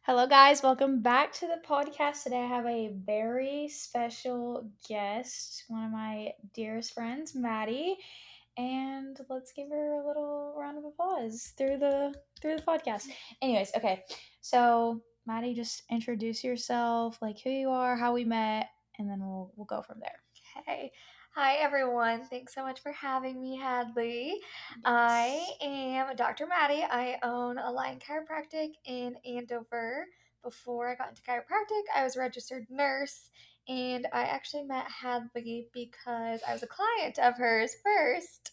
Hello, guys. Welcome back to the podcast. Today, I have a very special guest, one of my dearest friends, Maddy, and let's give her a little round of applause through the podcast. Anyways, okay. So, Maddy, just introduce yourself, like who you are, how we met, and then we'll go from there. Okay. Hi, everyone. Thanks so much for having me, Hadley. I am Dr. Maddy. I own a line chiropractic in Andover. Before I got into chiropractic, I was a registered nurse, and I actually met Hadley because I was a client of hers first,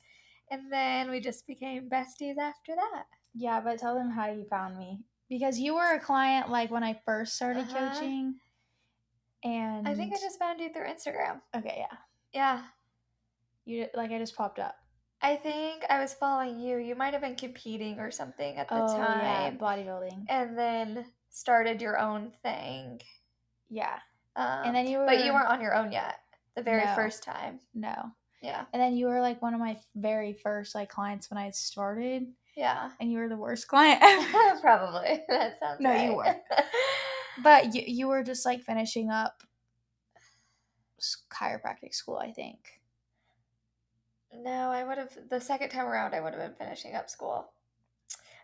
and then we just became besties after that. Yeah, but tell them how you found me because you were a client like when I first started Uh-huh. coaching, and I think I just found you through Instagram. okay, yeah, Yeah. I just popped up. I think I was following you. You might have been competing or something at the Oh yeah, time, bodybuilding. and then started your own thing. Yeah. And then you But you were weren't on your own yet. The very no, first time. no. Yeah. And then you were like one of my very first like clients when I started, Yeah. and you were the worst client ever. Probably. That sounds No, right. you were. But you were just like finishing up chiropractic school, I think. No, I would have, the second time around, I would have been finishing up school.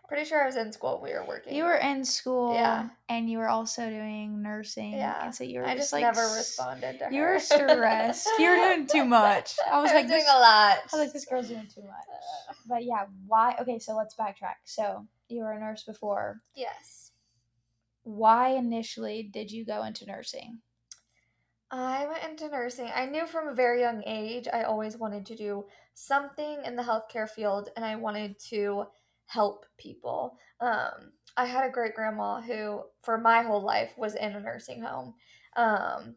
Pretty sure I was in school. We were working. You were in school, Yeah. and you were also doing nursing, Yeah. and so you were I just just like never responded to her. you were stressed. You were doing too much. I was like, doing this. a lot. I was like, this girl's doing too much. But yeah, why? Okay, so let's backtrack. So you were a nurse before. Yes. Why initially did you go into nursing? I went into nursing. I knew from a very young age I always wanted to do something in the healthcare field and I wanted to help people. I had a great grandma who, for my whole life, was in a nursing home. Um,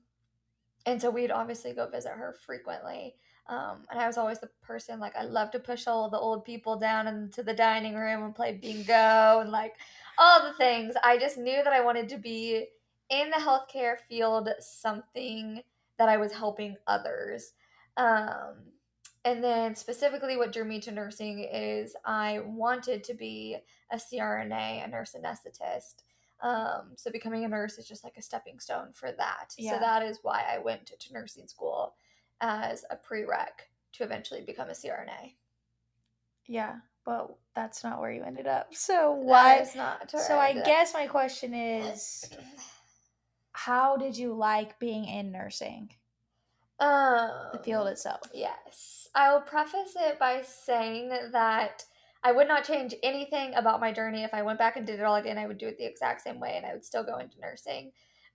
and so we'd obviously go visit her frequently. And I was always the person, like, I love to push all the old people down into the dining room and play bingo and like all the things. I just knew that I wanted to be in the healthcare field, something that I was helping others. Um, and then specifically, what drew me to nursing is I wanted to be a CRNA, a nurse anesthetist. So becoming a nurse is just like a stepping stone for that. Yeah. So that is why I went to nursing school as a prereq to eventually become a CRNA. Yeah, but that's not where you ended up. So why? That is not where So I I ended guess my question is, up. how did you like being in nursing? The field itself. Yes. I will preface it by saying that I would not change anything about my journey. If I went back and did it all again, I would do it the exact same way and I would still go into nursing.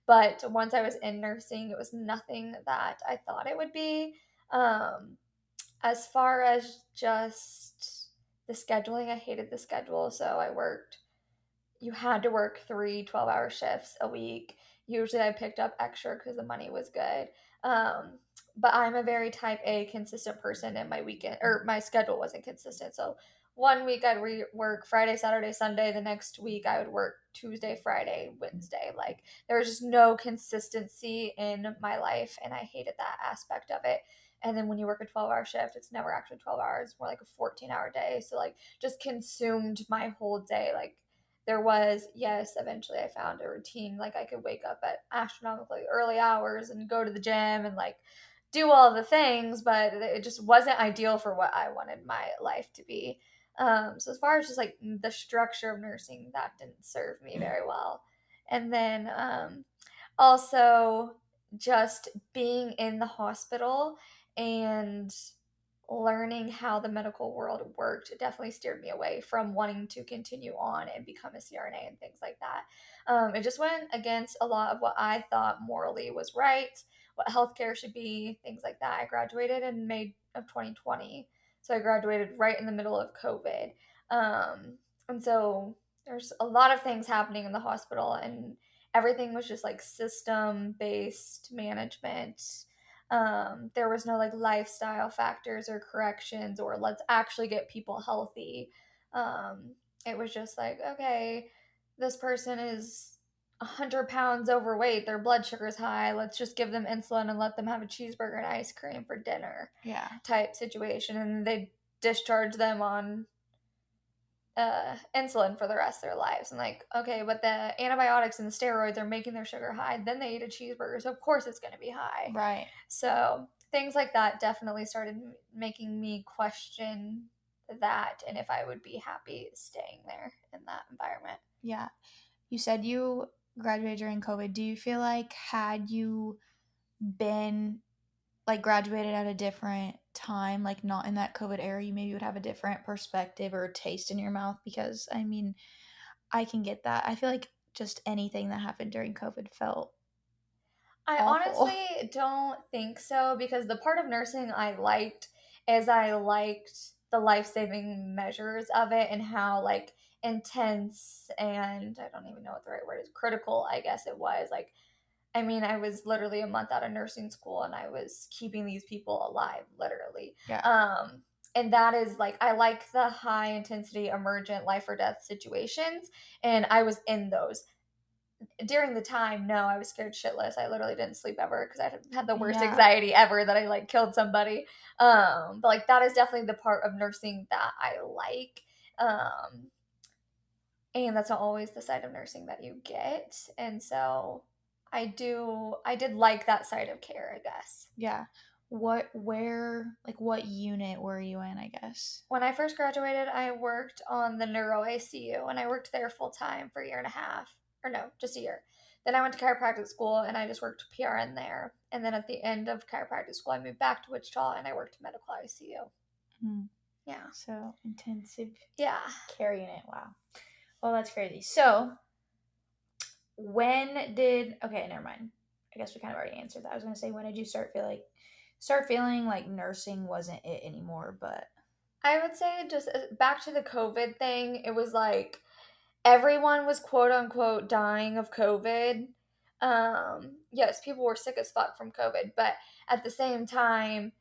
But once I was in nursing, it was nothing that I thought it would be. Um, as far as just the scheduling, I hated the schedule. So you had to work 3 12-hour shifts a week. Usually I picked up extra because the money was good. But I'm a very type A consistent person, and my schedule wasn't consistent. So one week I'd work Friday, Saturday, Sunday. The next week I would work Tuesday, Friday, Wednesday. Like there was just no consistency in my life, and I hated that aspect of it. And then when you work a 12-hour shift, it's never actually 12 hours, it's more like a 14-hour day. So like just consumed my whole day. Like there was, yes, eventually I found a routine. Like I could wake up at astronomically early hours and go to the gym and like do all the things, but it just wasn't ideal for what I wanted my life to be. So as far as just like the structure of nursing, that didn't serve me very well. And then also just being in the hospital and learning how the medical world worked definitely steered me away from wanting to continue on and become a CRNA and things like that. It just went against a lot of what I thought morally was right, what healthcare should be, things like that. I graduated in May of 2020. So I graduated right in the middle of COVID. And so there's a lot of things happening in the hospital, and everything was just like system based management. There was no like lifestyle factors or corrections or let's actually get people healthy. It was just like, okay, this person is 100 pounds overweight, their blood sugar's high, let's just give them insulin and let them have a cheeseburger and ice cream for dinner. Yeah. Type situation. And they discharge them on insulin for the rest of their lives. And like, okay, but the antibiotics and the steroids are making their sugar high. Then they eat a cheeseburger, so of course it's going to be high. Right. So things like that definitely started making me question that and if I would be happy staying there in that environment. Yeah. You said you graduated during COVID. Do you feel like had you been like graduated at a different time, like not in that COVID era, you maybe would have a different perspective or taste in your mouth? Because I mean, I can get that. I feel like just anything that happened during COVID felt I awful. honestly don't think so because the part of nursing I liked is I liked the life-saving measures of it and how like intense and I don't even know what the right word is, critical I guess it was. Like I mean, I was literally a month out of nursing school and I was keeping these people alive, literally. Yeah. And that is like, I like the high intensity, emergent life or death situations. And I was in those. During the time, no, I was scared shitless. I literally didn't sleep ever because I had the worst Yeah. anxiety ever that I like killed somebody. But like, that is definitely the part of nursing that I like. And that's not always the side of nursing that you get. And so I did like that side of care, I guess. Yeah. What unit were you in, I guess? When I first graduated, I worked on the neuro ICU and I worked there full time for a year and a half. Or no, just a year. Then I went to chiropractic school and I just worked PRN there. And then at the end of chiropractic school, I moved back to Wichita and I worked medical ICU. Yeah. So intensive Yeah. care unit. Wow. Well, that's crazy. So okay, never mind. I guess we kind of already answered that. I was gonna say, when did you start feeling like nursing wasn't it anymore? But I would say just back to the COVID thing, it was like everyone was quote unquote dying of COVID. Yes, people were sick as fuck from COVID, but at the same time,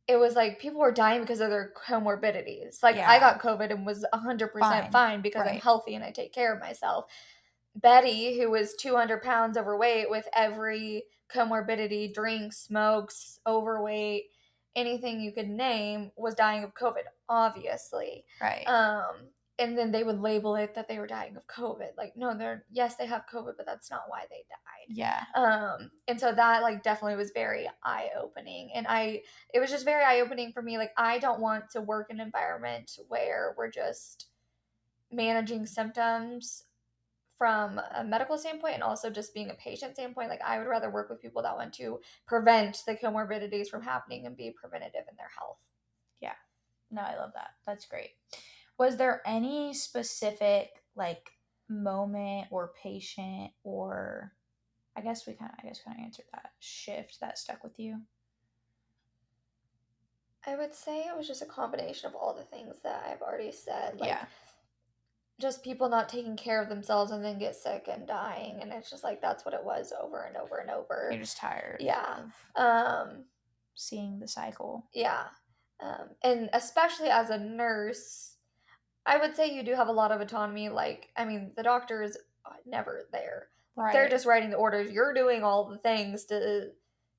it was like people were dying because of their comorbidities. Like I got COVID and was 100% fine because I'm healthy and I take care of myself. Betty, who was 200 pounds overweight with every comorbidity, drinks, smokes, overweight, anything you could name, was dying of COVID, obviously. Right. And then they would label it that they were dying of COVID. Like, no, yes, they have COVID, but that's not why they died. Yeah. And so that like definitely was very eye-opening. And it was just very eye-opening for me. Like, I don't want to work in an environment where we're just managing symptoms from a medical standpoint and also just being a patient standpoint. Like, I would rather work with people that want to prevent the comorbidities from happening and be preventative in their health. Yeah. No, I love that. That's great. Was there any specific like moment or patient or I guess we kind of answered that shift that stuck with you? I would say it was just a combination of all the things that I've already said. Like, Yeah. just people not taking care of themselves and then get sick and dying. And it's just like, that's what it was over and over and over. You're just tired. Yeah. Of seeing the cycle. Yeah. And especially as a nurse, I would say you do have a lot of autonomy. Like, I mean, the doctor is never there. Right. They're just writing the orders. You're doing all the things to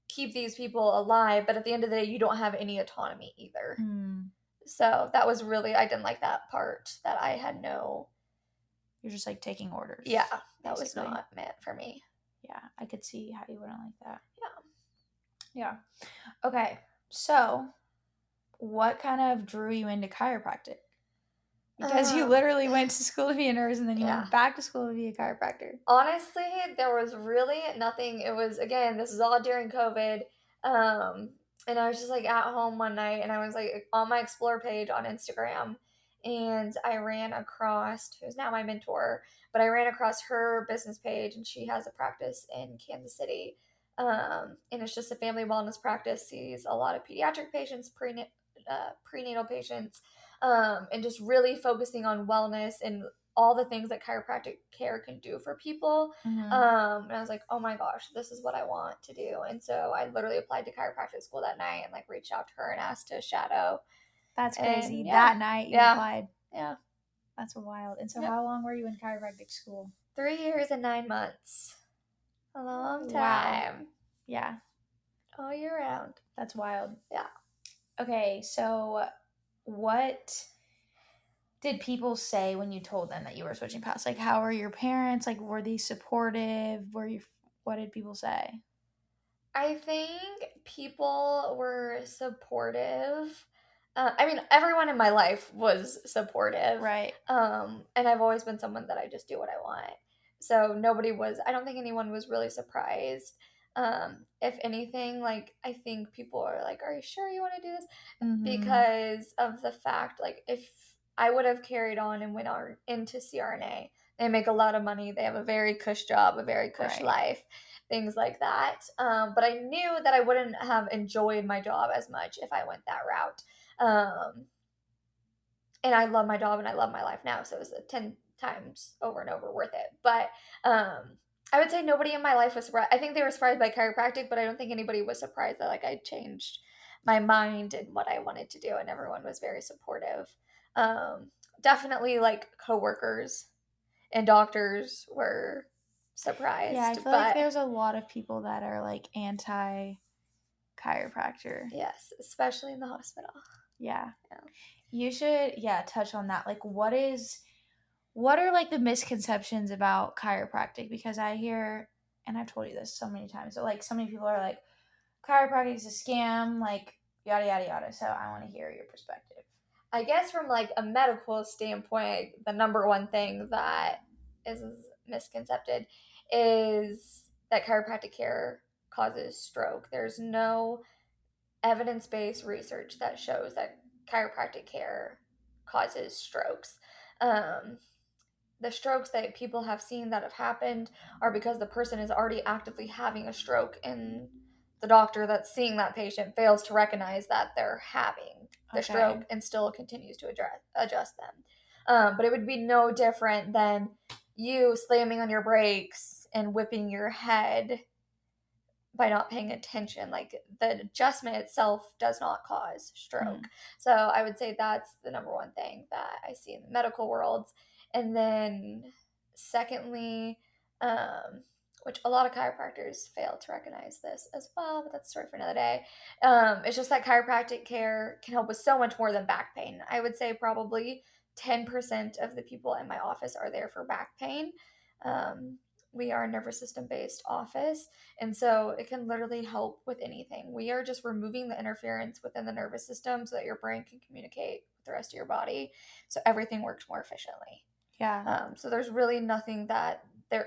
keep these people alive, but at the end of the day, you don't have any autonomy either. So that was really, I didn't like that part, that I had no... You're just like taking orders. Yeah, that basically was not meant for me. Yeah, I could see how you wouldn't like that. Yeah. Okay, so what kind of drew you into chiropractic? Because you literally went to school to be a nurse and then you went back to school to be a chiropractor. Honestly, there was really nothing. It was, again, this is all during COVID. And I was just like at home one night and I was like on my Explore page on Instagram and I ran across, who's now my mentor, but I ran across her business page and she has a practice in Kansas City. And it's just a family wellness practice, sees a lot of pediatric patients, prenatal patients, and just really focusing on wellness and all the things that chiropractic care can do for people. And I was like, oh my gosh, this is what I want to do. And so I literally applied to chiropractic school that night and like reached out to her and asked to shadow. That's crazy. And, that night you applied. Yeah. That's wild. And so how long were you in chiropractic school? 3 years and 9 months. A long time. Wow. Yeah. All year round. That's wild. Yeah. Okay, so what did people say when you told them that you were switching paths? Like, how are your parents? Like, were they supportive? What did people say? I think people were supportive. I mean, everyone in my life was supportive. Right. And I've always been someone that I just do what I want. So nobody was, I don't think anyone was really surprised. If anything, like, I think people are like, are you sure you want to do this? Mm-hmm. Because of the fact, like, if I would have carried on and went on into CRNA, they make a lot of money. They have a very cush job, a very cush Right. life, things like that. But I knew that I wouldn't have enjoyed my job as much if I went that route. And I love my job and I love my life now, so it was 10 times over and over worth it. But I would say nobody in my life was surprised. I think they were surprised by chiropractic, but I don't think anybody was surprised that like I changed my mind and what I wanted to do, and everyone was very supportive. Um, Definitely like coworkers and doctors were Yeah, I surprised, feel like but there's a lot of people that are like anti chiropractor. yes, especially in the hospital. Yeah. Yeah. You should, yeah, touch on that. Like, what are like the misconceptions about chiropractic? Because I hear, and I've told you this so many times, so like so many people are like, chiropractic is a scam, like yada yada yada. So I want to hear your perspective. I guess from like a medical standpoint, the number one thing that is misconcepted is that chiropractic care causes stroke. There's no evidence-based research that shows that chiropractic care causes strokes. Um, the strokes that people have seen that have happened are because the person is already actively having a stroke and the doctor that's seeing that patient fails to recognize that they're having the Okay. stroke and still continues to adjust them. But it would be no different than you slamming on your brakes and whipping your head by not paying attention. Like, the adjustment itself does not cause stroke. Mm. So I would say that's the number one thing that I see in the medical world. And then secondly, which a lot of chiropractors fail to recognize this as well, but that's a story for another day. It's just that chiropractic care can help with so much more than back pain. I would say probably 10% of the people in my office are there for back pain. We are a nervous system based office, and so it can literally help with anything. We are just removing the interference within the nervous system so that your brain can communicate with the rest of your body, so everything works more efficiently. Yeah. So there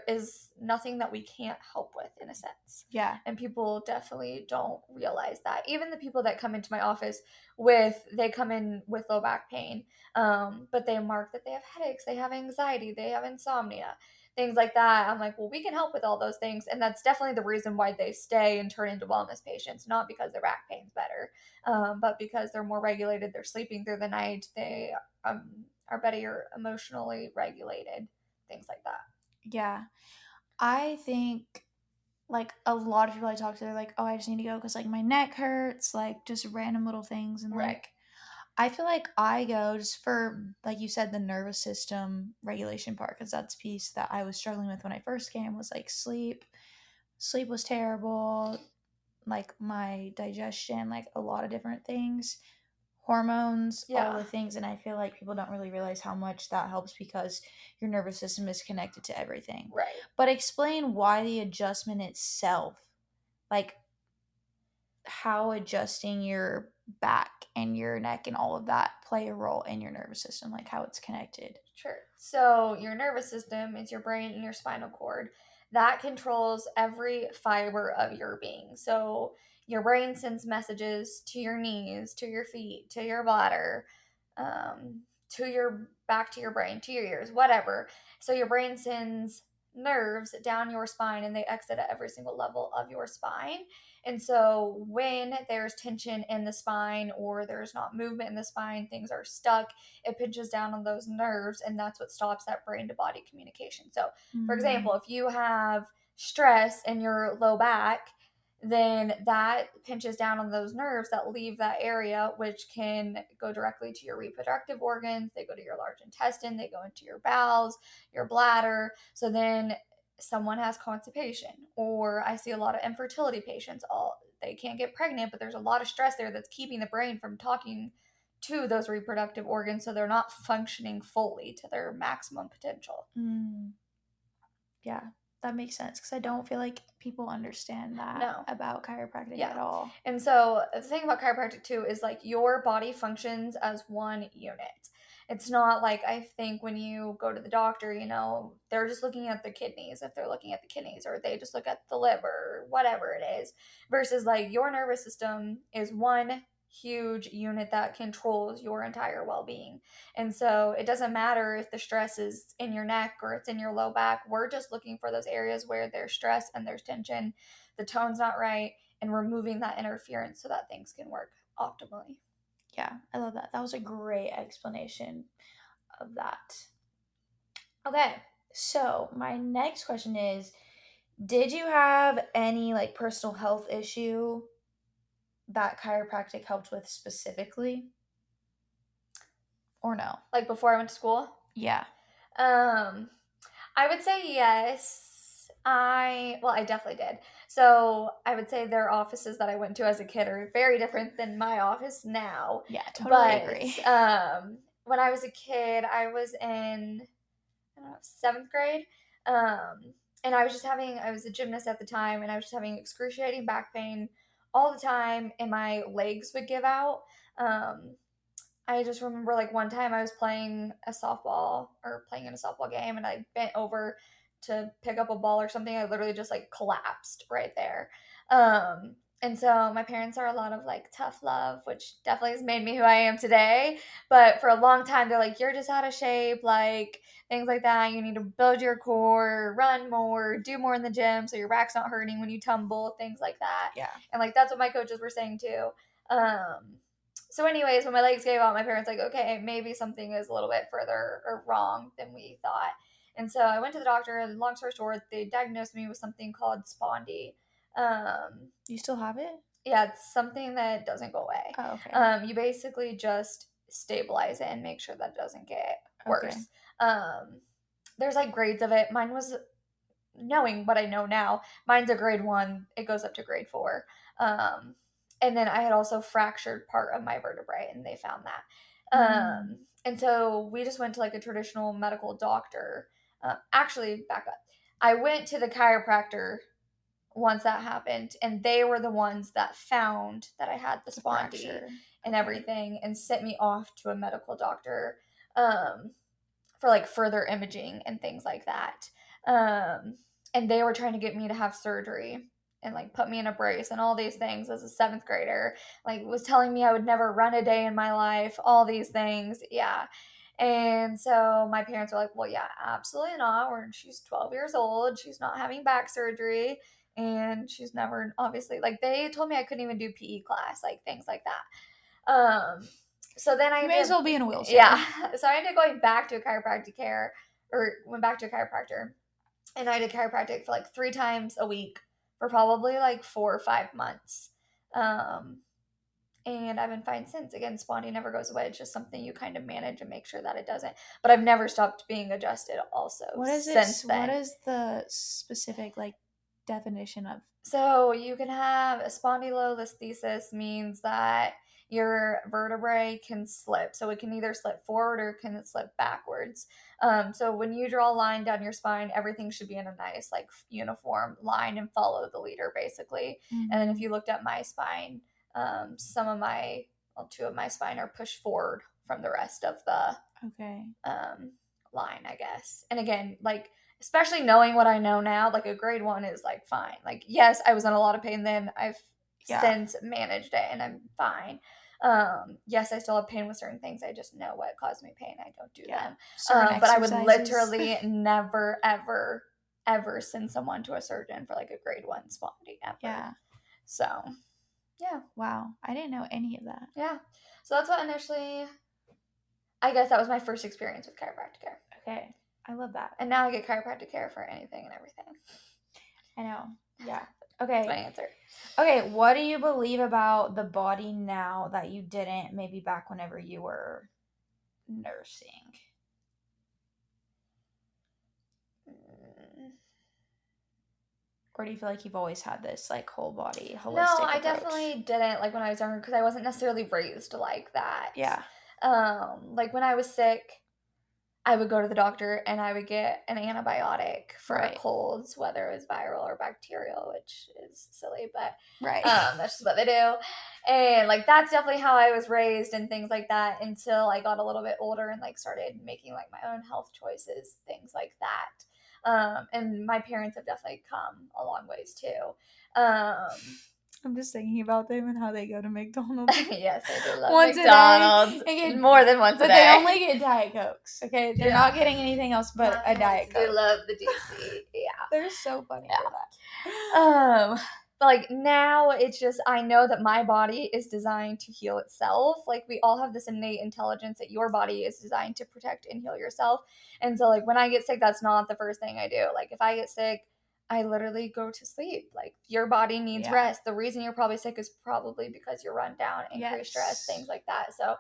is nothing that we can't help with in a sense. Yeah. And people definitely don't realize that. Even the people that come into my office they come in with low back pain, but they mark that they have headaches, they have anxiety, they have insomnia, things like that. I'm like, well, we can help with all those things. And that's definitely the reason why they stay and turn into wellness patients, not because their back pain's better, but because they're more regulated, they're sleeping through the night, they are better emotionally regulated, things like that. Yeah. I think like a lot of people I talk to, they're like, oh, I just need to go because like my neck hurts, like just random little things. And Right. like, I feel like I go just for, like you said, the nervous system regulation part, because that's a piece that I was struggling with when I first came was like sleep. Sleep was terrible, like my digestion, like a lot of different things, hormones, all Yeah. the things. And I feel like people don't really realize how much that helps because your nervous system is connected to everything. Right. But explain why the adjustment itself, like how adjusting your back and your neck and all of that play a role in your nervous system, like how it's connected. Sure. So your nervous system is your brain and your spinal cord. That controls every fiber of your being. So your brain sends messages to your knees, to your feet, to your bladder, to your back, to your brain, to your ears, whatever. So your brain sends nerves down your spine and they exit at every single level of your spine. And so when there's tension in the spine or there's not movement in the spine, things are stuck, it pinches down on those nerves, and that's what stops that brain to body communication. So, for Mm, example, if you have stress in your low back, then that pinches down on those nerves that leave that area, which can go directly to your reproductive organs. They go to your large intestine, they go into your bowels, your bladder. So then someone has constipation, or I see a lot of infertility patients. All they can't get pregnant, but there's a lot of stress there that's keeping the brain from talking to those reproductive organs, so they're not functioning fully to their maximum potential. Yeah, that makes sense, because I don't feel like people understand that No. about chiropractic at all. And so the thing about chiropractic too is like your body functions as one unit. It's not like, I think when you go to the doctor, you know, they're just looking at the kidneys, if they're looking at the kidneys, or they just look at the liver, or whatever it is, versus like your nervous system is one huge unit that controls your entire well-being. And so it doesn't matter if the stress is in your neck or it's in your low back. We're just looking for those areas where there's stress and there's tension, the tone's not right, and removing that interference so that things can work optimally. Yeah, I love that. That was a great explanation of that. Okay, so my next question is, did you have any like personal health issue that chiropractic helped with specifically? Or no? Like before I went to school? Yeah. I would say yes. I definitely did. So I would say their offices that I went to as a kid are very different than my office now. Yeah, totally agree. When I was a kid, I was in, I don't know, 7th grade. And I was a gymnast at the time, and I was just having excruciating back pain all the time, and my legs would give out. I just remember like one time I was playing in a softball game, and I bent over to pick up a ball or something. I literally just like collapsed right there. And so my parents are a lot of like tough love, which definitely has made me who I am today. But for a long time, they're like, you're just out of shape, like things like that. You need to build your core, run more, do more in the gym so your back's not hurting when you tumble, things like that. Yeah. And like that's what my coaches were saying too. So anyways, when my legs gave out, my parents like, okay, maybe something is a little bit further or wrong than we thought. And so I went to the doctor, and long story short, they diagnosed me with something called spondy. You still have it? Yeah, it's something that doesn't go away. Oh, okay. You basically just stabilize it and make sure that it doesn't get worse. Okay. There's like grades of it. Mine was, knowing what I know now, mine's a grade 1. It goes up to grade 4. And then I had also fractured part of my vertebrae, and they found that. And so we just went to like a traditional medical doctor. Actually, back up. I went to the chiropractor once that happened, and they were the ones that found that I had the spondy and everything, and sent me off to a medical doctor for like further imaging and things like that. And they were trying to get me to have surgery and like put me in a brace and all these things as a 7th grader. Like was telling me I would never run a day in my life, all these things. Yeah. And so my parents were like, well, yeah, absolutely not. She's 12 years old. She's not having back surgery. And she's never, obviously, like they told me I couldn't even do PE class, like things like that. So then I may as well be in a wheelchair. Yeah. So I ended up going back to a chiropractic care, or went back to a chiropractor. And I did chiropractic for like 3 times a week for probably like 4 or 5 months. And I've been fine since. Again, spondy never goes away. It's just something you kind of manage and make sure that it doesn't. But I've never stopped being adjusted also since then. What is the specific like definition of? So you can have a spondylolisthesis, means that your vertebrae can slip. So it can either slip forward or it can slip backwards. So when you draw a line down your spine, everything should be in a nice like uniform line and follow the leader basically. And then if you looked at my spine, some of my, 2 of my spine are pushed forward from the rest of the line, I guess. And again, like especially knowing what I know now, like a grade 1 is like fine. Like yes, I was in a lot of pain then. I've since managed it and I'm fine. Yes, I still have pain with certain things. I just know what caused me pain. I don't do them. But I would literally never, ever send someone to a surgeon for like a grade 1 spondy ever. Yeah. So, yeah. Wow. I didn't know any of that. Yeah. So that's what initially, I guess that was my first experience with chiropractic care. Okay. I love that. And now I get chiropractic care for anything and everything. I know. Yeah. Okay. That's my answer. Okay, what do you believe about the body now that you didn't maybe back whenever you were nursing? Or do you feel like you've always had this like whole body No, holistic I approach? definitely didn't like when I was younger because I wasn't necessarily raised like that. Yeah. Like when I was sick, I would go to the doctor and I would get an antibiotic for Right. colds, whether it was viral or bacterial, which is silly, but Right. that's just what they do. And like that's definitely how I was raised and things like that until I got a little bit older and like started making like my own health choices, things like that. And my parents have definitely come a long ways too. I'm just thinking about them and how they go to McDonald's Yes, I do love once a day. McDonald's They get, more than once a but they day. only get Diet Cokes, okay? They're Yeah. not getting anything else but a Diet They Coke. love the DC. Yeah. They're so funny Yeah. for that. But like now it's just I know that my body is designed to heal itself. Like we all have this innate intelligence that your body is designed to protect and heal yourself. And so like when I get sick, that's not the first thing I do. Like if I get sick, I literally go to sleep. Like your body needs Yeah. rest. The reason you're probably sick is probably because you're run down, increased stress, things like that. So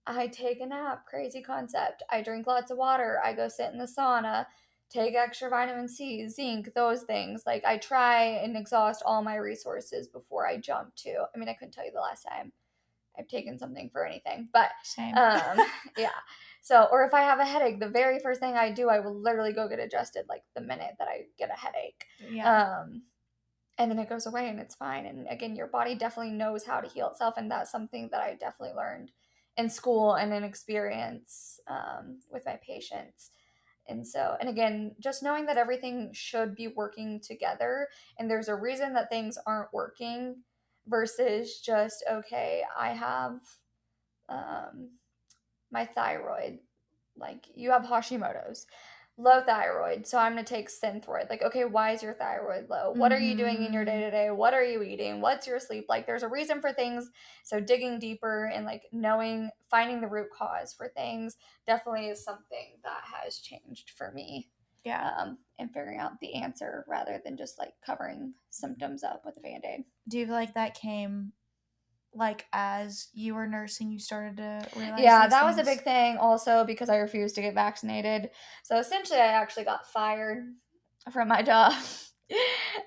I take a nap, crazy concept. I drink lots of water. I go sit in the sauna, take extra vitamin C, zinc, those things. Like I try and exhaust all my resources before I jump to. I mean, I couldn't tell you the last time I've taken something for anything, but Same. yeah. So, or if I have a headache, the very first thing I do, I will literally go get adjusted like the minute that I get a headache. Yeah. And then it goes away and it's fine. And again, your body definitely knows how to heal itself, and that's something that I definitely learned in school and in experience with my patients. And so, and again, just knowing that everything should be working together and there's a reason that things aren't working versus just, okay, I have um, my thyroid. Like you have Hashimoto's, low thyroid, so I'm gonna take Synthroid. Like, okay, why is your thyroid low? What are you doing in your day to day? What are you eating? What's your sleep like? There's a reason for things. So digging deeper and like knowing, finding the root cause for things definitely is something that has changed for me. Yeah. And figuring out the answer rather than just like covering symptoms up with a band-aid. Do you feel like that came like as you were nursing, you started to realize? Yeah, these that was a things? big thing also because I refused to get vaccinated. So essentially, I actually got fired from my job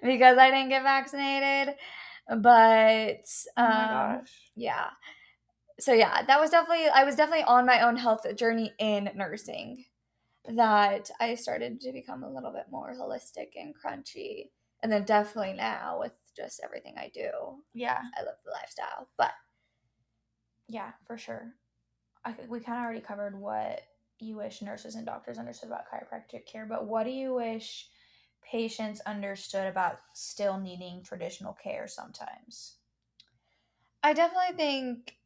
because I didn't get vaccinated. But Oh my gosh. yeah. So yeah, that was definitely I was definitely on my own health journey in nursing that I started to become a little bit more holistic and crunchy. And then definitely now with just everything I do, Yeah. I love the lifestyle. But Yeah, for sure. We kind of already covered what you wish nurses and doctors understood about chiropractic care, but what do you wish patients understood about still needing traditional care sometimes? I definitely think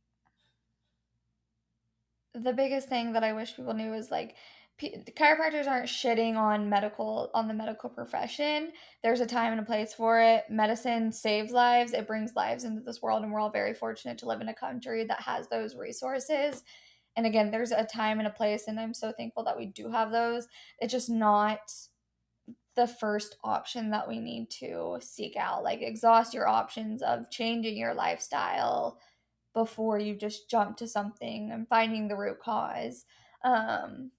the biggest thing that I wish people knew is like chiropractors aren't shitting on the medical profession. There's a time and a place for it. Medicine saves lives. It brings lives into this world, and we're all very fortunate to live in a country that has those resources. And again, there's a time and a place, and I'm so thankful that we do have those. It's just not the first option that we need to seek out. Like exhaust your options of changing your lifestyle before you just jump to something and finding the root cause. Um,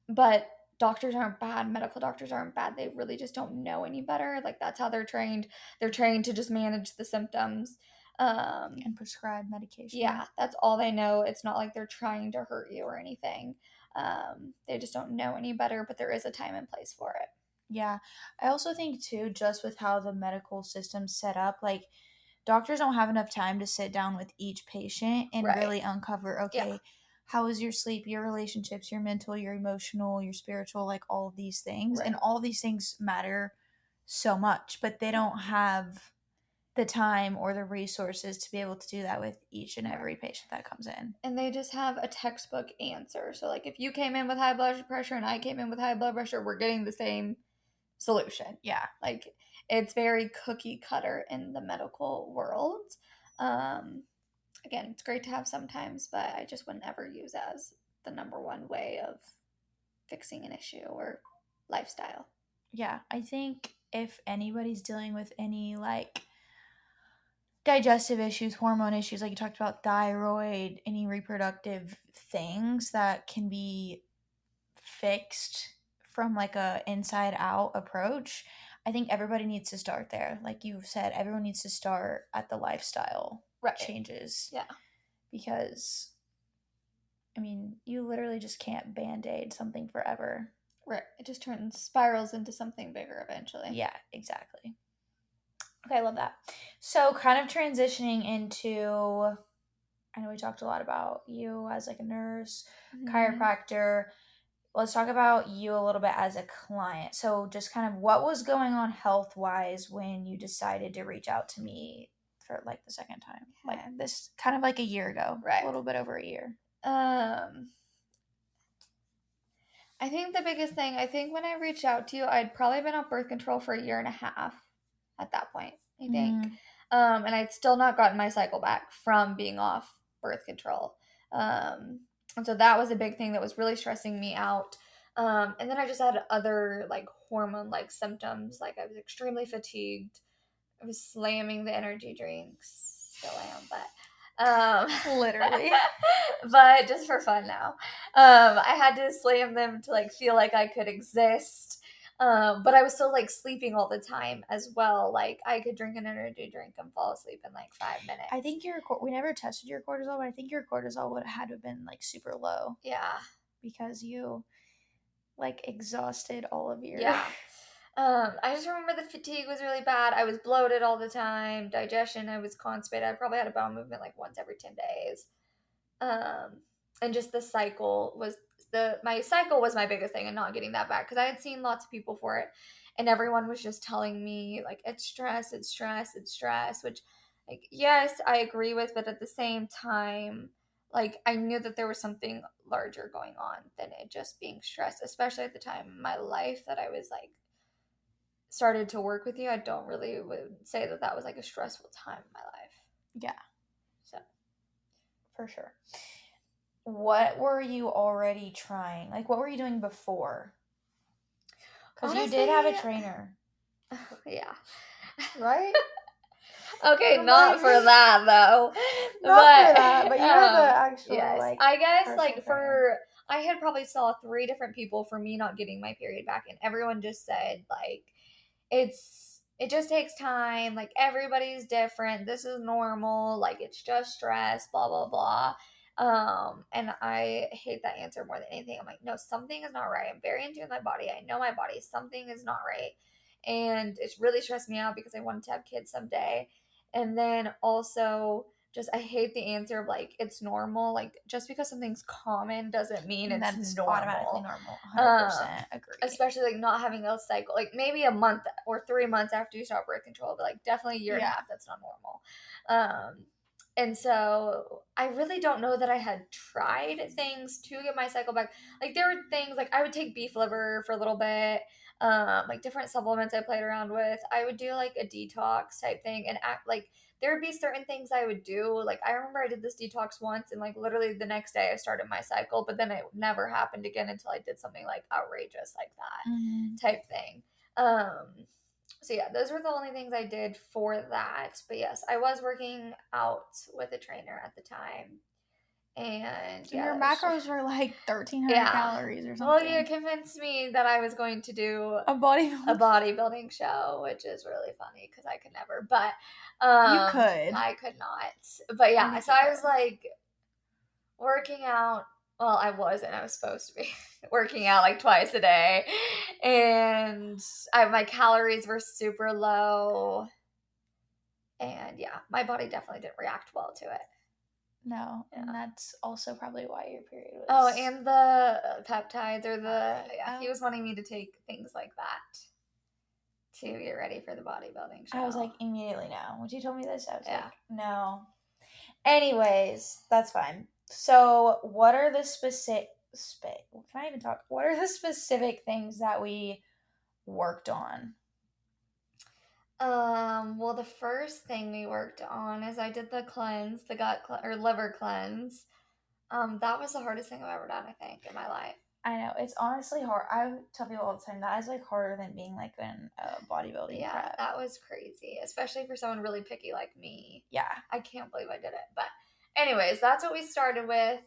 but doctors aren't bad. Medical doctors aren't bad. They really just don't know any better. Like that's how they're trained. They're trained to just manage the symptoms. And prescribe medication. Yeah, that's all they know. It's not like they're trying to hurt you or anything. They just don't know any better, but there is a time and place for it. Yeah. I also think, too, just with how the medical system's set up, like, doctors don't have enough time to sit down with each patient and Right. really uncover, okay, Yeah. how is your sleep, your relationships, your mental, your emotional, your spiritual, like all of these things. Right. And all of these things matter so much, but they don't have the time or the resources to be able to do that with each and every patient that comes in. And they just have a textbook answer. So, like, if you came in with high blood pressure and I came in with high blood pressure, we're getting the same solution. Yeah. Like, it's very cookie cutter in the medical world. Again, it's great to have sometimes, but I just wouldn't ever use as the number one way of fixing an issue or lifestyle. Yeah. I think if anybody's dealing with any, like, digestive issues, hormone issues, like you talked about, thyroid, any reproductive things that can be fixed from like a inside out approach, I think everybody needs to start there. Like you said, everyone needs to start at the lifestyle changes. Yeah. Because, I mean, you literally just can't band-aid something forever. Right. It just spirals into something bigger eventually. Yeah, exactly. Okay, I love that. So kind of transitioning into, I know we talked a lot about you as like a nurse, chiropractor. Let's talk about you a little bit as a client. So just kind of what was going on health-wise when you decided to reach out to me for like the second time? Like this kind of like a year ago. Right. A little bit over a year. I think the biggest thing, when I reached out to you, I'd probably been on birth control for a year and a half at that point, I think. And I'd still not gotten my cycle back from being off birth control. And so that was a big thing that was really stressing me out. And then I just had other like hormone-like symptoms. Like I was extremely fatigued. I was slamming the energy drinks. Still am, but literally. But just for fun now. I had to slam them to like feel like I could exist. But I was still like sleeping all the time as well. Like I could drink an energy drink and fall asleep in like 5 minutes. I think we never tested your cortisol, but I think your cortisol would have had to have been like super low. Yeah. Because you like exhausted all of your. Yeah. I just remember the fatigue was really bad. I was bloated all the time. Digestion, I was constipated. I probably had a bowel movement like once every 10 days. And just the cycle was my cycle was my biggest thing, and not getting that back, because I had seen lots of people for it, and everyone was just telling me like it's stress, which like yes, I agree with, but at the same time, like I knew that there was something larger going on than it just being stress, especially at the time in my life that I was like started to work with you. I don't really would say that was like a stressful time in my life. Yeah. So. For sure. What were you already trying? Like, what were you doing before? Because you did have a trainer. Yeah. Right? Okay, not for that though. Not for that, but you have the actual, yes. like, I guess, like, trainer. I had probably saw 3 different people for me not getting my period back, and everyone just said, like, it just takes time, like, everybody's different, this is normal, like, it's just stress, blah, blah, blah. And I hate that answer more than anything. I'm like, no, something is not right. I'm very in tune with my body. I know my body. Something is not right. And it's really stressed me out because I wanted to have kids someday. And then also, just I hate the answer of like it's normal. Like just because something's common doesn't mean it's normal. Automatically normal. 100% agree. Especially like not having a cycle, like maybe a month or 3 months after you start birth control, but like definitely a year and a half. That's not normal. And so I really don't know that I had tried things to get my cycle back. Like there were things like I would take beef liver for a little bit. Like different supplements I played around with. I would do like a detox type thing and act like there would be certain things I would do. Like I remember I did this detox once and like literally the next day I started my cycle, but then it never happened again until I did something like outrageous like that type thing. So yeah, those were the only things I did for that. But yes, I was working out with a trainer at the time. And yeah, your macros were like 1,300 calories or something. Well, you convinced me that I was going to do a bodybuilding show, which is really funny because I could never. But you could. I could not. But yeah, so I was like working out. Well, I wasn't. I was supposed to be working out like twice a day, and my calories were super low. And yeah, my body definitely didn't react well to it. No, and that's also probably why your period was. Oh, and the peptides or he was wanting me to take things like that to get ready for the bodybuilding show. I was like, immediately no. When you told me this, I was like, no. Anyways, that's fine. So, what are the can I even talk? What are the specific things that we worked on? Well, the first thing we worked on is I did the cleanse, the liver cleanse. That was the hardest thing I've ever done, I think, in my life. I know. It's honestly hard. I tell people all the time that is like harder than being like in bodybuilding prep. That was crazy, especially for someone really picky like me. Yeah. I can't believe I did it. But anyways, that's what we started with.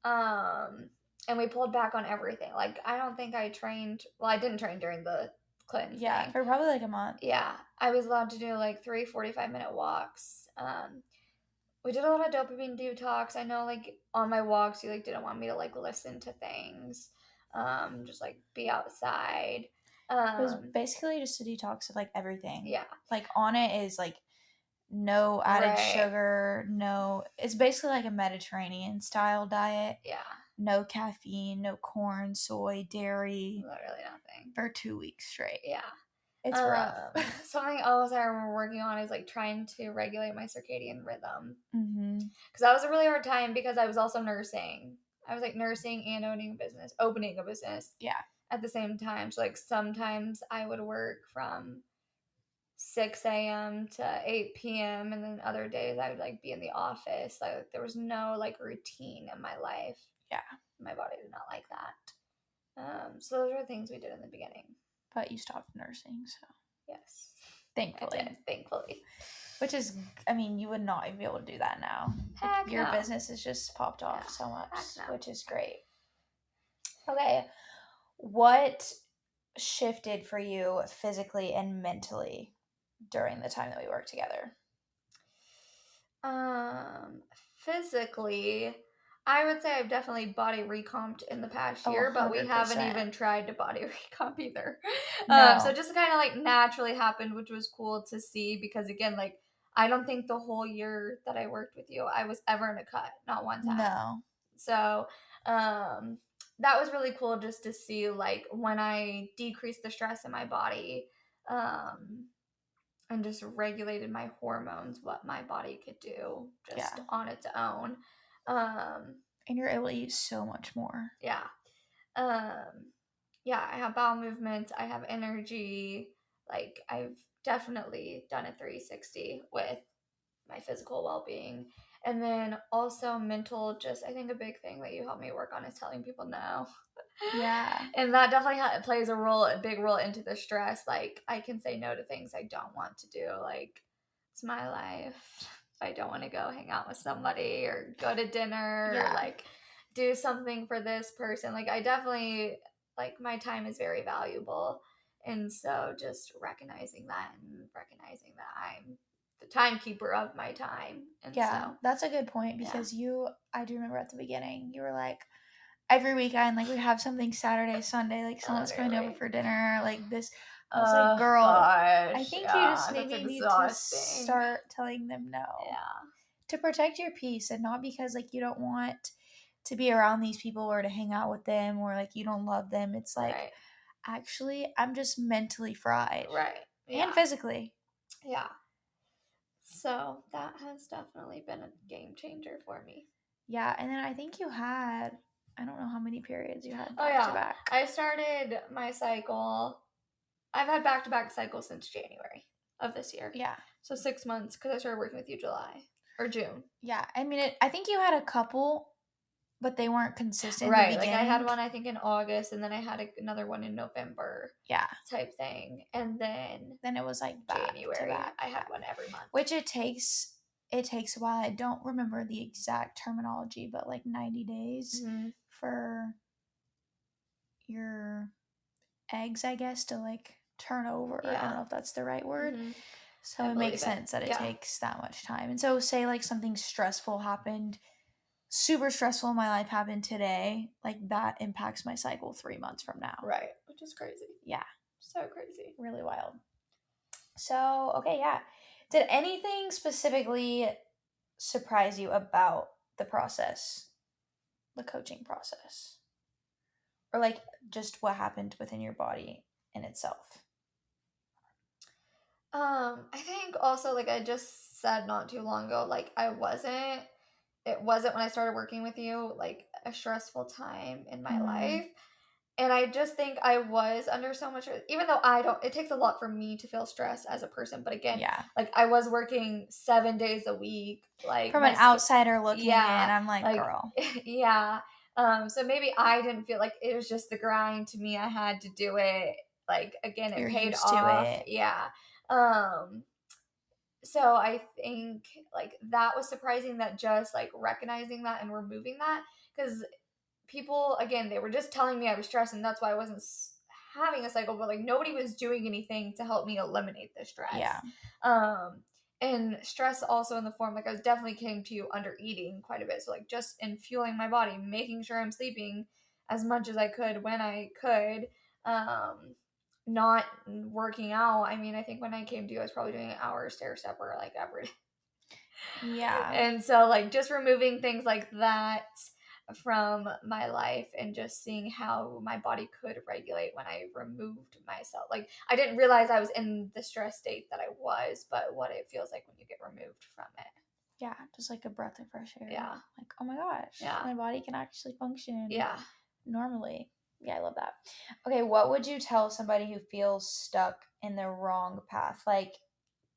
And we pulled back on everything. Like, I don't think I trained. Well, I didn't train during the cleansing. Yeah, for probably like a month. Yeah, I was allowed to do like 3 45-minute walks. We did a lot of dopamine detox. I know, like, on my walks, you, like, didn't want me to, like, listen to things. Just, like, be outside. It was basically just a detox of, like, everything. Yeah. Like, on it is, like, no added sugar, no... It's basically like a Mediterranean-style diet. Yeah. No caffeine, no corn, soy, dairy. Literally nothing. For 2 weeks straight. Yeah. It's rough. Something else I remember working on is, like, trying to regulate my circadian rhythm. Mm-hmm. Because that was a really hard time because I was also nursing. I was, like, nursing and opening a business. Yeah. At the same time. So, like, sometimes I would work from 6 a.m. to 8 p.m. and then other days I would, like, be in the office. Like, there was no, like, routine in my life. Yeah. My body did not like that. So those were things we did in the beginning. But you stopped nursing, so... Yes. Thankfully. I did, thankfully. Which is, I mean, you would not even be able to do that now. Heck your no. business has just popped off so much, no. which is great. Okay. What shifted for you physically and mentally during the time that we worked together? Physically, I would say I've definitely body recomped in the past year, 100%. But we haven't even tried to body recomp either. No. So it just kind of like naturally happened, which was cool to see because again, like I don't think the whole year that I worked with you, I was ever in a cut, not one time. No. So, that was really cool just to see like when I decreased the stress in my body, and just regulated my hormones, what my body could do just on its own. And you're able to eat so much more. Yeah. Yeah, I have bowel movements, I have energy. Like, I've definitely done a 360 with my physical well-being. And then also mental, just I think a big thing that you helped me work on is telling people no. Yeah. And that definitely plays a big role into the stress. Like, I can say no to things I don't want to do. Like, it's my life. If I don't want to go hang out with somebody or go to dinner or, like, do something for this person. Like, I definitely, like, my time is very valuable. And so just recognizing that and recognizing that I'm the timekeeper of my time. And so, that's a good point because I do remember at the beginning, you were like, every weekend, like, we have something Saturday, Sunday, like, someone's coming over for dinner, like, this. I was like, girl, gosh, I think you just maybe need to start telling them no. Yeah. To protect your peace and not because, like, you don't want to be around these people or to hang out with them or, like, you don't love them. It's like, actually, I'm just mentally fried. Right. Yeah. And physically. Yeah. So that has definitely been a game changer for me. Yeah, and then I think you had, I don't know how many periods you had back to back. I started my cycle. I've had back-to-back cycles since January of this year. Yeah. So 6 months because I started working with you July or June. Yeah, I mean, I think you had a couple, but they weren't consistent. Right, like I had one I think in August, and then I had another one in November. Yeah. Type thing, and then it was like January. I had one every month. Which it takes a while. I don't remember the exact terminology, but like 90 days for your eggs, I guess, to like turn over. I don't know if that's the right word. So it makes sense that it takes that much time. And so say like something stressful happened, super stressful in my life happened today, like that impacts my cycle 3 months from now. Right. Which is crazy. Yeah. So crazy. Really wild. So, okay, yeah. Did anything specifically surprise you about the process, the coaching process? Or like just what happened within your body in itself? I think also like I just said not too long ago, like it wasn't when I started working with you like a stressful time in my life. And I just think I was under so much, even though it takes a lot for me to feel stressed as a person. But again, like I was working 7 days a week. Like from an outsider looking in, I'm like, girl. Yeah. So maybe I didn't feel like it was just the grind to me. I had to do it. Like, again, it paid off. Yeah. So I think like that was surprising that just like recognizing that and removing that, because people, again, they were just telling me I was stressed, and that's why I wasn't having a cycle, but like nobody was doing anything to help me eliminate the stress. Yeah. And stress also in the form, like I was definitely came to under eating quite a bit. So like just in fueling my body, making sure I'm sleeping as much as I could when I could, not working out. I mean, I think when I came to you, I was probably doing an hour stair stepper like every day. Yeah. And so like just removing things like that from my life and just seeing how my body could regulate when I removed myself. Like I didn't realize I was in the stress state that I was, but what it feels like when you get removed from it. Yeah, just like a breath of fresh air. Yeah. Like, oh my gosh, Yeah. my body can actually function. Yeah. Normally. Yeah, I love that. Okay, what would you tell somebody who feels stuck in the wrong path? Like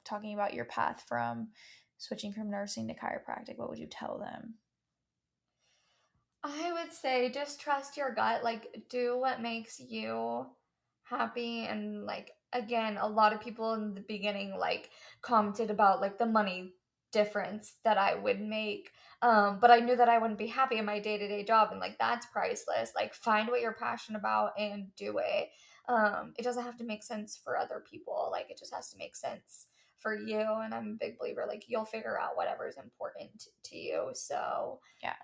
talking about your path from switching from nursing to chiropractic, what would you tell them? I would say just trust your gut. Like, do what makes you happy. And, like, again, a lot of people in the beginning, like, commented about, like, the money difference that I would make. But I knew that I wouldn't be happy in my day to day job. And, like, that's priceless. Like, find what you're passionate about and do it. It doesn't have to make sense for other people. Like, it just has to make sense for you. And I'm a big believer, like, you'll figure out whatever is important to you. So, Yeah.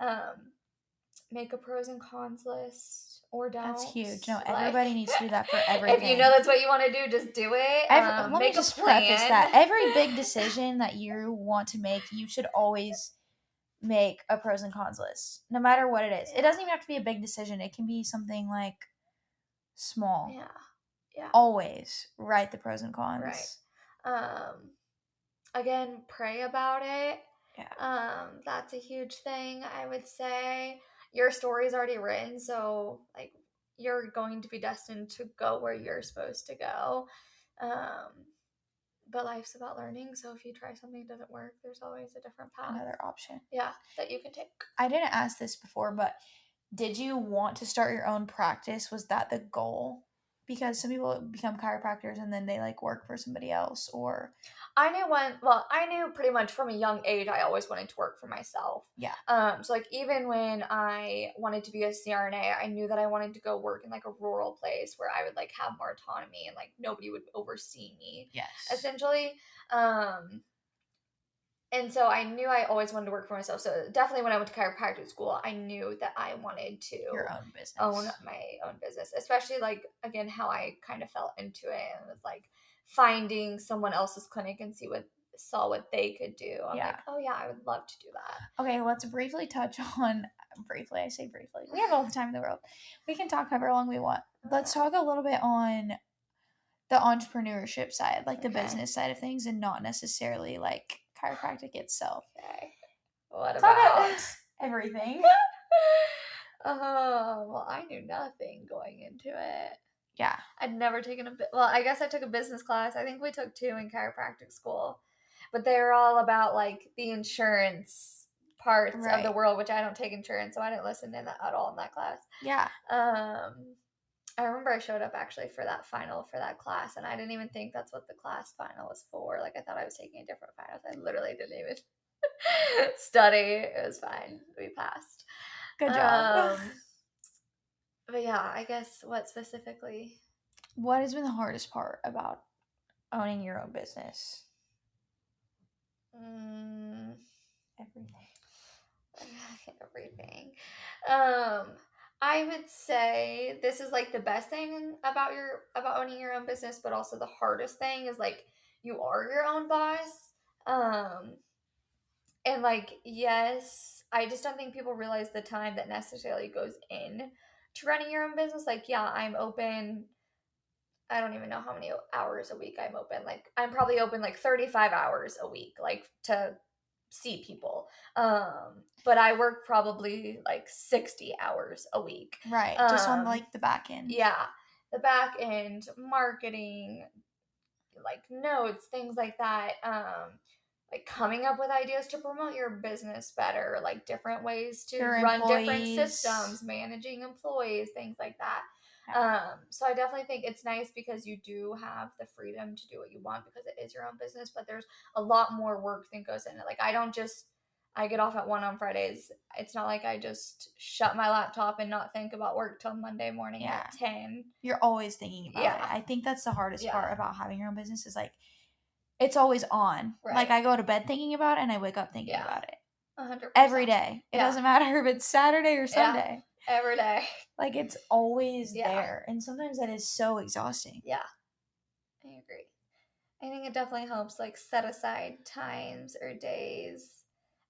make a pros and cons list or don't. That's huge. No, Like, everybody needs to do that for if everything. you know that's what you want to do, just do it. Let Make me just a plan. preface that every big decision that you want to make, you should always make a pros and cons list, no matter what it is. It doesn't even have to be a big decision. It can be something like small. Yeah. Yeah. Always write the pros and cons. Right. Again, pray about it. Yeah. That's a huge thing, I would say. Your story's already written, so like you're going to be destined to go where you're supposed to go. But life's about learning, so if you try something that doesn't work, there's always a different path. Another option. Yeah, that you can take. I didn't ask this before, but did you want to start your own practice? Was that the goal? Because some people become chiropractors and then they like work for somebody else, or I knew pretty much from a young age I always wanted to work for myself. Yeah. So like even when I wanted to be a CRNA, I knew that I wanted to go work in like a rural place where I would like have more autonomy and like nobody would oversee me. Yes. Essentially. And so I knew I always wanted to work for myself. So definitely when I went to chiropractic school, I knew that I wanted to Your own business. own my own business, especially like, again, how I kind of fell into it and was like finding someone else's clinic and saw what they could do. I'm like, oh yeah, I would love to do that. Okay, let's briefly touch on, I say briefly. We have all the time in the world. We can talk however long we want. Let's talk a little bit on the entrepreneurship side, like the business side of things, and not necessarily like chiropractic itself. Okay. What about everything? Well, I knew nothing going into it. Yeah. I'd never taken I guess I took a business class. I think we took 2 in chiropractic school, but they were all about like the insurance parts of the world, which I don't take insurance, so I didn't listen to that at all in that class. Yeah. I remember I showed up actually for that final for that class, and I didn't even think that's what the class final was for. Like, I thought I was taking a different finals. I literally didn't even study. It was fine. We passed. Good job. But yeah, I guess what specifically? What has been the hardest part about owning your own business? Everything. I would say this is like the best thing about owning your own business, but also the hardest thing is like you are your own boss. And like, yes, I just don't think people realize the time that necessarily goes in to running your own business. Like, yeah, I'm open. I don't even know how many hours a week I'm open. Like, I'm probably open like 35 hours a week, like to see people. But I work probably like 60 hours a week. Right. Just on like the back end. Yeah. The back end, marketing, like notes, things like that. Like coming up with ideas to promote your business better, like different ways to run different systems, managing employees, things like that. So I definitely think it's nice because you do have the freedom to do what you want because it is your own business, but there's a lot more work that goes in it. Like, I don't just I get off at 1 on Fridays. It's not like I just shut my laptop and not think about work till Monday morning at 10. You're always thinking about it. I think that's the hardest part about having your own business is like, it's always on. Right. Like, I go to bed thinking about it and I wake up thinking about it. 100%. Every day. It doesn't matter if it's Saturday or Sunday. Every day. Like, it's always there. And sometimes that is so exhausting. Yeah. I agree. I think it definitely helps, like, set aside times or days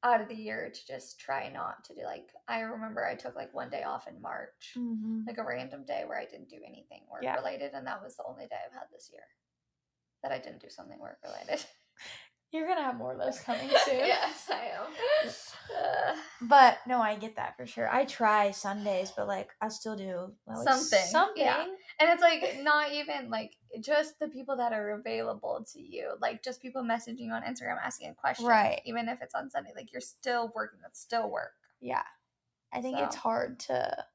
out of the year to just try not to do, like, I remember I took, like, one day off in March. Like, a random day where I didn't do anything work-related, and that was the only day I've had this year that I didn't do something work-related. You're going to have more of those coming soon. Yes, I am. But, no, I get that for sure. I try Sundays, but, like, I still do something. Yeah. And it's, like, not even, like, just the people that are available to you. Like, just people messaging you on Instagram asking a question. Right. Even if it's on Sunday. Like, you're still working. That's still work. Yeah. I think it's hard to,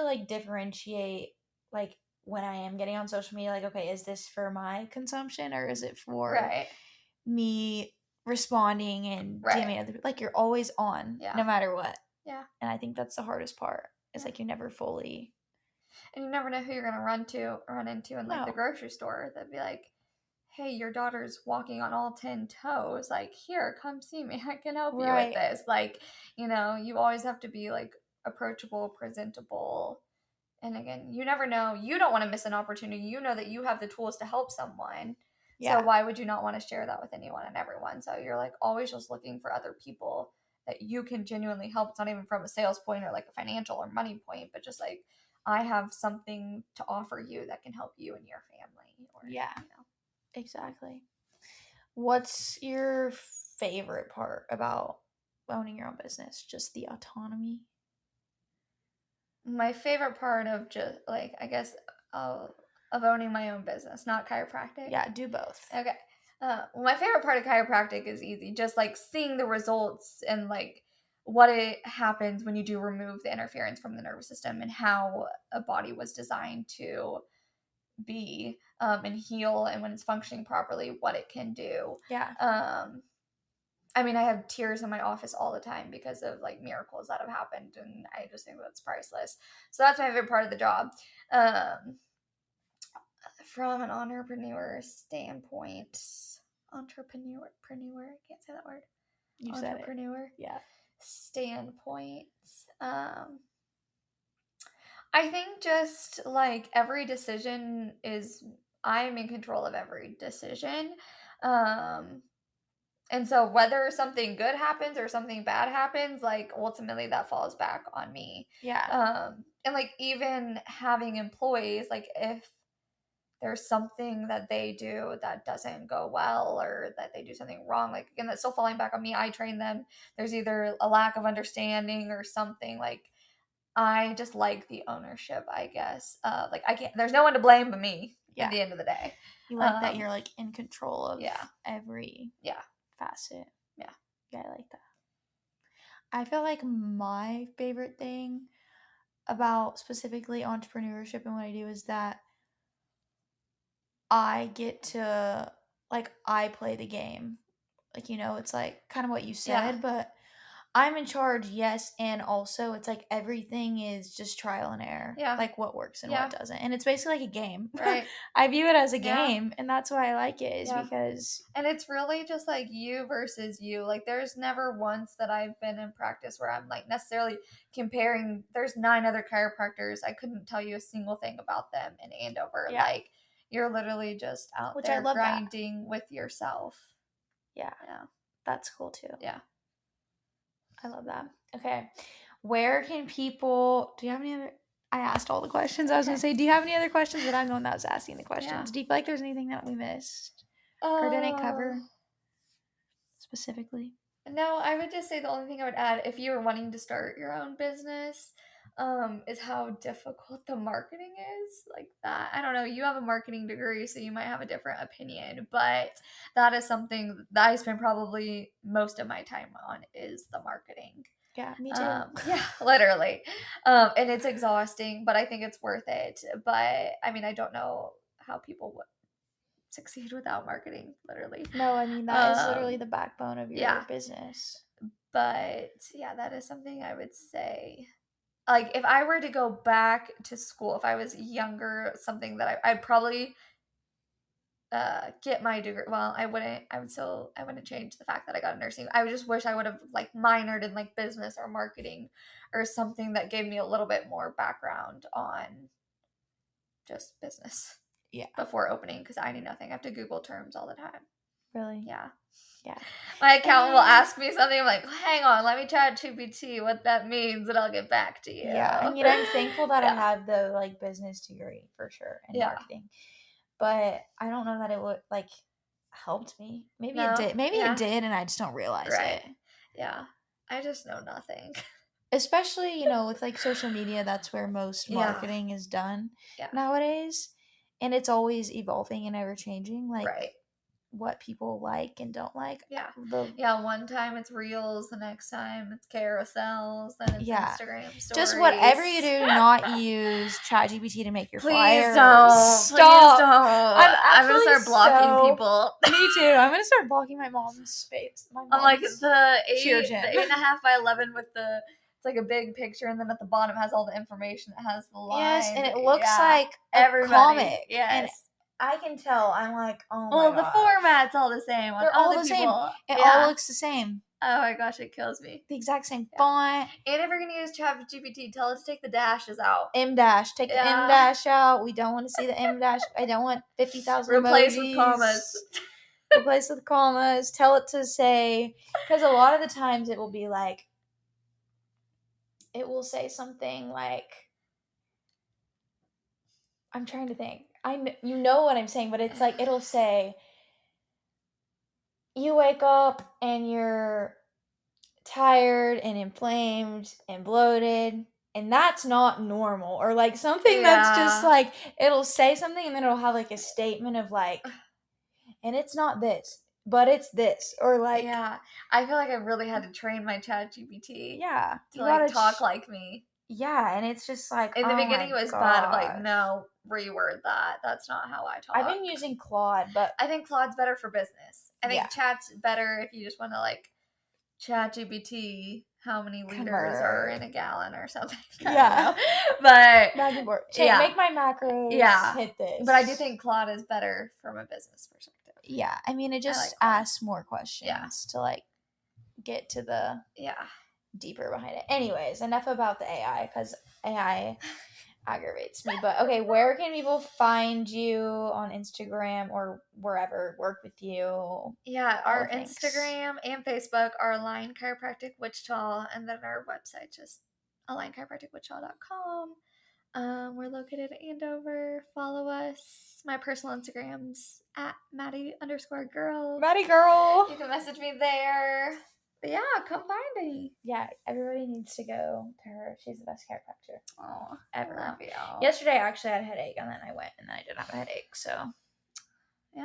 like, differentiate, like, when I am getting on social media, like, okay, is this for my consumption or is it for me responding and DMing other people? Like, you're always on, no matter what. Yeah. And I think that's the hardest part. It's like you never fully. And you never know who you're going to run into in, like, the grocery store. That'd be like, hey, your daughter's walking on all 10 toes. Like, here, come see me. I can help you with this. Like, you know, you always have to be, like, approachable, presentable. And again, you never know. You don't want to miss an opportunity. You know that you have the tools to help someone. Yeah. So why would you not want to share that with anyone and everyone? So you're, like, always just looking for other people that you can genuinely help. It's not even from a sales point or, like, a financial or money point, but just, like, I have something to offer you that can help you and your family. Or, you know. Exactly. What's your favorite part about owning your own business? Just the autonomy? My favorite part of just, like, I guess, of owning my own business, not chiropractic. Yeah, do both. Okay. Well, my favorite part of chiropractic is easy. Just, like, seeing the results and, like, what it happens when you do remove the interference from the nervous system and how a body was designed to be and heal, and when it's functioning properly, what it can do. Yeah. I mean, I have tears in my office all the time because of, like, miracles that have happened, and I just think that's priceless. So that's my favorite part of the job. From an entrepreneur standpoint, I can't say that word. You said it. Entrepreneur. Yeah. Standpoint. I think just, like, every decision I'm in control of every decision. And so whether something good happens or something bad happens, like, ultimately that falls back on me. Yeah. And, like, even having employees, like, if there's something that they do that doesn't go well or that they do something wrong, like, again, that's still falling back on me. I train them. There's either a lack of understanding or something. Like, I just like the ownership, I guess. Like, there's no one to blame but me at the end of the day. You like that you're, like, in control of every facet. Yeah. Yeah, I like that. I feel like my favorite thing about specifically entrepreneurship and what I do is that I get to, like, I play the game. Like, you know, it's, like, kind of what you said, but I'm in charge, yes, and also it's, like, everything is just trial and error. Yeah. Like, what works and what doesn't. And it's basically like a game. Right. I view it as a game, and that's why I like it, is because... And it's really just, like, you versus you. Like, there's never once that I've been in practice where I'm, like, necessarily comparing. There's 9 other chiropractors. I couldn't tell you a single thing about them in Andover. Yeah. Like, you're literally just out there grinding with yourself. Yeah. Yeah. That's cool, too. Yeah. I love that. Okay. Where can people... Do you have any other... I asked all the questions. I was going to say, do you have any other questions? But I'm the one that was asking the questions. Yeah. Do you feel like there's anything that we missed? Or didn't cover specifically? No, I would just say the only thing I would add, if you were wanting to start your own business, is how difficult the marketing is. Like, that, I don't know, you have a marketing degree, so you might have a different opinion, but that is something that I spend probably most of my time on, is the marketing. Yeah, me too. Yeah, literally. And it's exhausting, but I think it's worth it. But I mean, I don't know how people succeed without marketing, literally. No, I mean, that is literally the backbone of your business. But yeah, that is something I would say. Like, if I were to go back to school, if I was younger, something that I'd probably get my degree. Well, I wouldn't change the fact that I got nursing. I just wish I would have like minored in like business or marketing or something that gave me a little bit more background on just business. Yeah. Before opening, because I knew nothing. I have to Google terms all the time. Really? Yeah. Yeah. My accountant will ask me something. I'm like, hang on, let me chat GPT what that means, and I'll get back to you. Yeah. I mean, I'm thankful that I have the like business degree for sure and marketing. But I don't know that it would like helped me. Maybe it did. Maybe it did, and I just don't realize it. Yeah. I just know nothing. Especially, with like social media, that's where most marketing is done nowadays. And it's always evolving and ever changing. Like what people like and don't like. Yeah. One time it's reels, the next time it's carousels, then it's Instagram stories. Just whatever you do, not use ChatGPT to make your flyers. Please don't. I'm gonna start blocking people. Me too. I'm gonna start blocking my mom's face. I'm like the 8.5 by 11 with the. It's like a big picture, and then at the bottom has all the information. It has the line. Yes, and it looks like a comic. Yes. And I can tell. I'm like, oh my god. The format's all the same. They're all the same. It all looks the same. Oh my gosh, it kills me. The exact same font. And if we're going to use ChatGPT, tell it to take the dashes out. M-dash. Take the M-dash out. We don't want to see the M-dash. I don't want 50,000 Replace emojis. with commas. Replace with commas. Tell it to say, because a lot of the times it will be like, it will say something like, I'm trying to think. You know what I'm saying, but it's like, it'll say, you wake up and you're tired and inflamed and bloated, and that's not normal. Or like something that's just like, it'll say something and then it'll have like a statement of like, and it's not this, but it's this. Or like, I feel like I really had to train my ChatGPT. Yeah. To like talk like me. Yeah, and it's just like, in the beginning it was bad. I'm like, no, reword that. That's not how I talk. I've been using Claude, but I think Claude's better for business. I think Chat's better if you just want to like ChatGPT how many liters are in a gallon or something. But make my macros hit this. But I do think Claude is better from a business perspective. Yeah, I mean, it just asks more questions to like get to the deeper behind it. Anyways, enough about the AI, because AI aggravates me. But okay, where can people find you on Instagram or wherever, work with you? Yeah, our Instagram and Facebook are Align Chiropractic Wichita, and then our website just alignchiropracticwichita.com. We're located in Andover. Follow us. My personal Instagram's at Maddy_girl. Maddy girl. You can message me there. But yeah, come find me. Yeah, everybody needs to go to her. She's the best chiropractor. Oh, ever. I love you. Yesterday, I actually had a headache, and then I went, and then I didn't have a headache. So, yeah,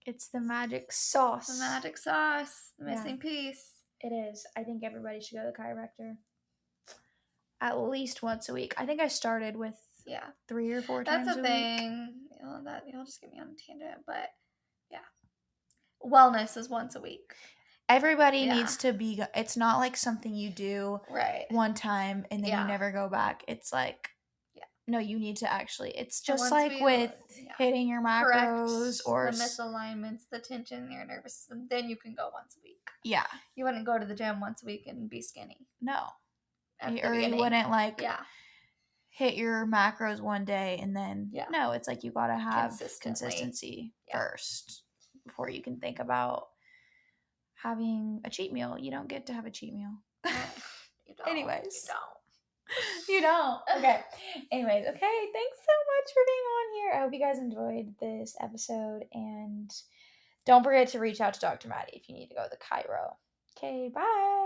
it's the magic sauce. The magic sauce. The missing piece. It is. I think everybody should go to the chiropractor at least once a week. I think I started with 3 or 4 times a week. That's the thing. You'll just get me on a tangent, but wellness is once a week. Everybody needs to be. It's not like something you do one time and then you never go back. It's like, no, you need to actually. It's just like with hitting your macros or the misalignments, the tension in your nervous system. Then you can go once a week. Yeah, you wouldn't go to the gym once a week and be skinny. No, or you wouldn't like hit your macros one day and then no. It's like you gotta have consistency first before you can think about having a cheat meal. You don't get to have a cheat meal. Anyways. You don't. Okay. Anyways, okay. Thanks so much for being on here. I hope you guys enjoyed this episode. And don't forget to reach out to Dr. Maddy if you need to go to the chiro. Okay, bye.